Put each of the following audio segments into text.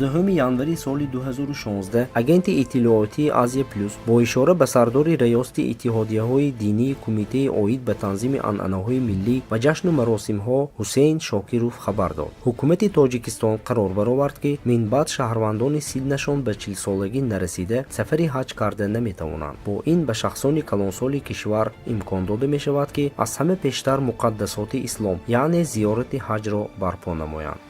11 январи соли 2016 агенти иттилооти Азия Плюс бо ишора ба сардори раёсати иттиҳодияҳои динии кумитаи оид ба танзими анъанаҳои миллӣ ва ҷашну маросимҳо Ҳусейн Шокиров хабар дод. ҳукумати Тоҷикистон қарор баровард ки минбаъд шаҳрвандони синнашон ба 40-солагӣ нарасида сафари ҳаҷ карда наметавонанд. бо ин ба шахсони калонсоли кишвар имкон дода мешавад ки аз ҳама пештар муқаддасоти ислом яъне зиёрати ҳаҷро барпо намоянд.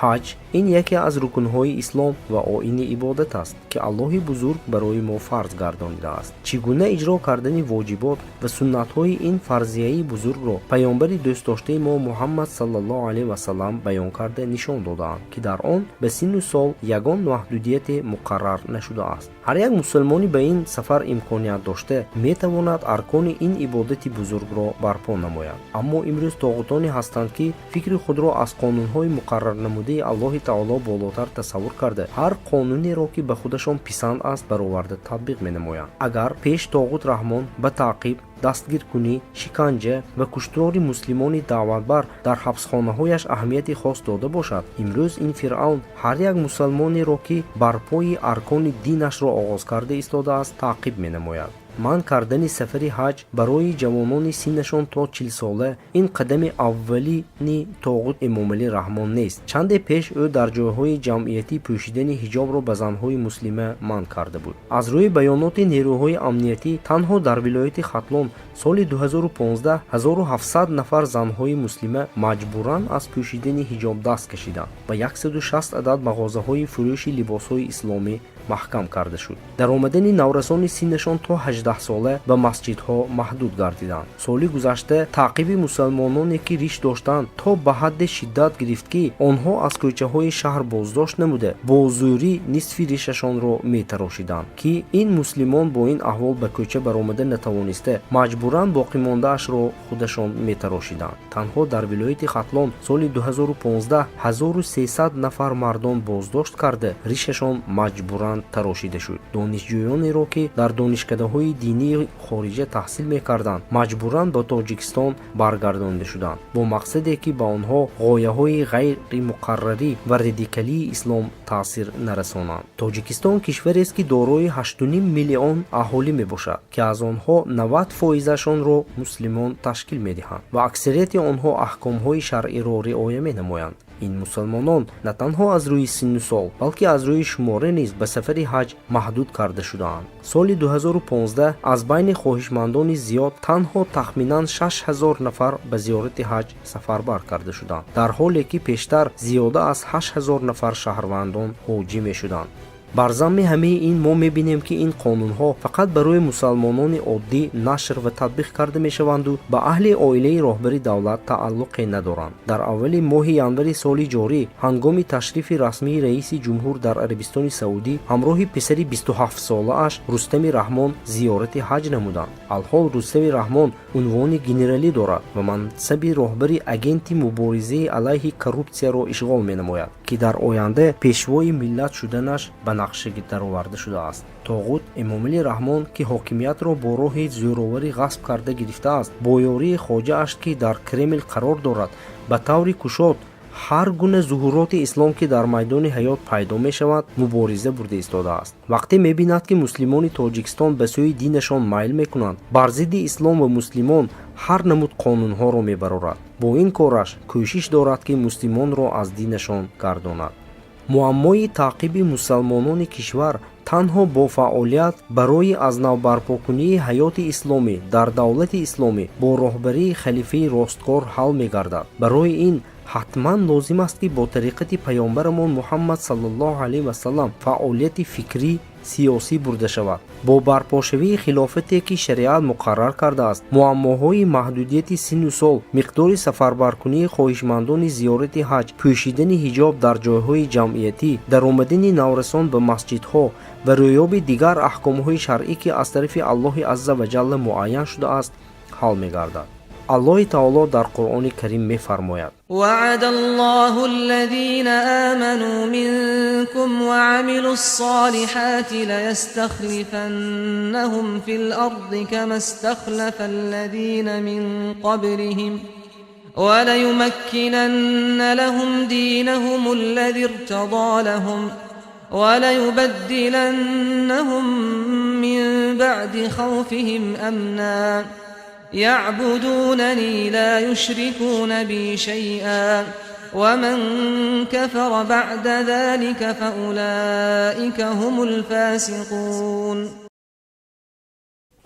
ҳаҷ ин яке аз рукнҳои ислом ва оини ибодат аст ки Аллоҳи бузург барои мо фарз гардонидааст. чӣ гуна иҷро кардани воҷибот ва суннатҳои ин фарзияи бузургро паёмбари дӯстдоштаи мо Муҳаммад саллаллоҳу алайҳи ва саллам баён карда нишон додаанд ки дар он ба синну сол ягон маҳдудияте муқаррар нашудааст. ҳар як мусулмони ба ин сафар имконият дошта метавонад аркони ин ибодати бузургро барпо намояд. аммо имрӯз тоғутоне ҳастанд ки фикри худро аз қонунҳои муқаррарнамудаи Аллоҳи таоло болотар тасаввур карда ҳар қонунеро ки ба худашон писанд аст бароварда татбиқ менамоянд. агар пеш тоғут раҳмон ба таъқиб, дастгиркунӣ, шиканҷа ва куштори муслимони даъватбар дар ҳабсхонаҳояш аҳамияти хос дода бошад, имрӯз ин фиръавн ҳар як мусалмонеро ки барпои аркони динашро оғоз карда истодааст таъқиб менамояд. манъ кардани сафари ҳаҷ барои ҷавонони синнашон то 40 сола ин қадами аввалини тоғут Эмомалӣ Раҳмон нест. чанде пеш ӯ дар ҷойҳои ҷамъиятӣ пӯшидани ҳиҷобро ба занҳои муслима манъ карда буд. аз рӯи баёноти нерӯҳои амниятӣ танҳо дар вилояти Хатлон соли 2015 1700 нафар занҳои муслима маҷбуран аз пӯшидани ҳиҷоб даст кашиданд ва 160 адад мағозаҳои фурӯши либосҳои исломӣ маҳкам карда шуд. даромадани наврасони синнашон то 18 сола ба масҷидҳо маҳдуд гардиданд. соли гузашта таъқиби мусалмононе ки риш доштанд то ба ҳадди шиддат гирифт ки онҳо аз кӯчаҳои шаҳр боздошт намуда бо зӯрӣ нисфи ришашонро метарошиданд ки ин муслимон бо ин аҳвол ба кӯча баромада натавониста маҷбуран боқимондаашро худашон метарошиданд. танҳо дар вилояти Хатлон соли 2015 1300 нафар мардон боздошт карда ришашон маҷбуран тарошида шуд. донишҷӯёнеро ки дар донишкадаҳои динии хориҷа таҳсил мекарданд маҷбуран ба Тоҷикистон баргардонида шуданд бо мақсаде ки ба онҳо ғояҳои ғайри муқаррарӣ ва радикалии ислом таъсир нарасонанд. Тоҷикистон кишварест ки дорои 8.5 миллион аҳолӣ мебошад ки аз онҳо 90%-ашонро муслимон ташкил медиҳанд ва аксарияти онҳо аҳкомҳои шаръиро риоя менамоянд. ин мусалмонон на танҳо аз рӯи синну сол балки аз рӯи шумора низ ба сафари ҳаҷ маҳдуд карда шудаанд. соли 2015 аз байни хоҳишмандони зиёд танҳо тахминан 6000 нафар ба зиёрати ҳаҷ сафарбар карда шуданд, дар ҳоле ки пештар зиёда аз 8000 нафар шаҳрвандон ҳоҷӣ мешуданд. бар замми ҳамаи ин мо мебинем ки ин қонунҳо фақат барои мусалмонони оддӣ нашр ва татбиқ карда мешаванду ба аҳли оилаи роҳбари давлат тааллуқе надоранд. дар аввали моҳи январи соли ҷорӣ ҳангоми ташрифи расмии раиси ҷумҳур дар Арабистони Саудӣ ҳамроҳи писари 27-солааш Рустами Раҳмон зиёрати ҳаҷ намуданд. алҳол Рустами Раҳмон унвони генералӣ дорад ва мансаби роҳбари агенти муборизаи алайҳи коррупсияро ишғол менамояд ки дар оянда пешвои миллат шуданаш ба нақшаги дароварда шудааст. тоғут Эмомалӣ Раҳмон ки ҳокимиятро бо роҳи зӯроварӣ ғасб карда гирифтааст, бо ёрии хоҷааш ки дар Кремл қарор дорад ба таври кушод ҳар гуна зуҳуроти ислом ки дар майдони ҳаёт пайдо мешавад мубориза бурда истодааст. вақте мебинад ки муслимони Тоҷикистон ба сӯи динашон майл мекунанд, бар зидди ислом ва муслимон ҳар намуд қонунҳоро мебарорад. бо ин кораш кӯшиш дорад ки муслимонро аз динашон гардонад. муаммои таъқиби мусалмонони кишвар танҳо бо фаъолият барои аз нав барпокунии ҳаёти исломӣ дар давлати исломӣ бо роҳбарии халифаи росткор ҳал мегардад. барои ин ҳатман лозим аст ки бо тариқати паёмбарамон Муҳаммад саллаллоҳу алайҳи ва саллам фаъолияти фикрӣ сиёсӣ бурда шавад. бо барпошавии хилофате ки шариат муқаррар кардааст, муаммоҳои маҳдудияти синну сол, миқдори сафарбаркунии хоҳишмандони зиёрати ҳаҷ, пӯшидани ҳиҷоб дар ҷойҳои ҷамъиятӣ, даромадани наврасон ба масҷидҳо ва рӯёби дигар аҳкомҳои шаръӣ ки аз тарафи Аллоҳи азза ва ҷалла муайян шудааст ҳал мегардад. Аллоҳи таоло дар Қуръони Карим мефармояд: وعد الله الذين آمنوا منكم وعملوا الصالحات ليستخلفنهم في الأرض كما استخلف الذين من قبلهم وليمكنن لهم دينهم الذي ارتضى لهم وليبدلنهم من بعد خوفهم أمنا يعبدونني لا يشركون بي شيئا ومن كفر بعد ذلك فأولئك هم الفاسقون.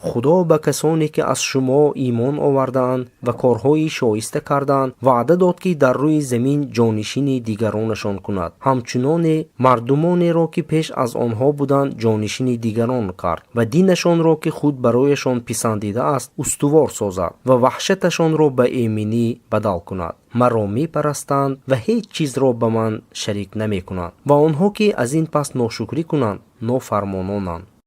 خدا به کسانی که از شما ایمان آوردند و کارهای شایسته کردند وعده داد که در روی زمین جانشین دیگرانشان کند، همچنان مردمانی را که پیش از آنها بودند جانشین دیگران کرد و دینشان را که خود برایشان پسندیده است استوار سازد و وحشتشان را به ایمنی بدل کند. مرا می پرستند و هیچ چیز را به من شریک نمی کنند و آنها که از این پس ناشکری کنند نافرمانانند.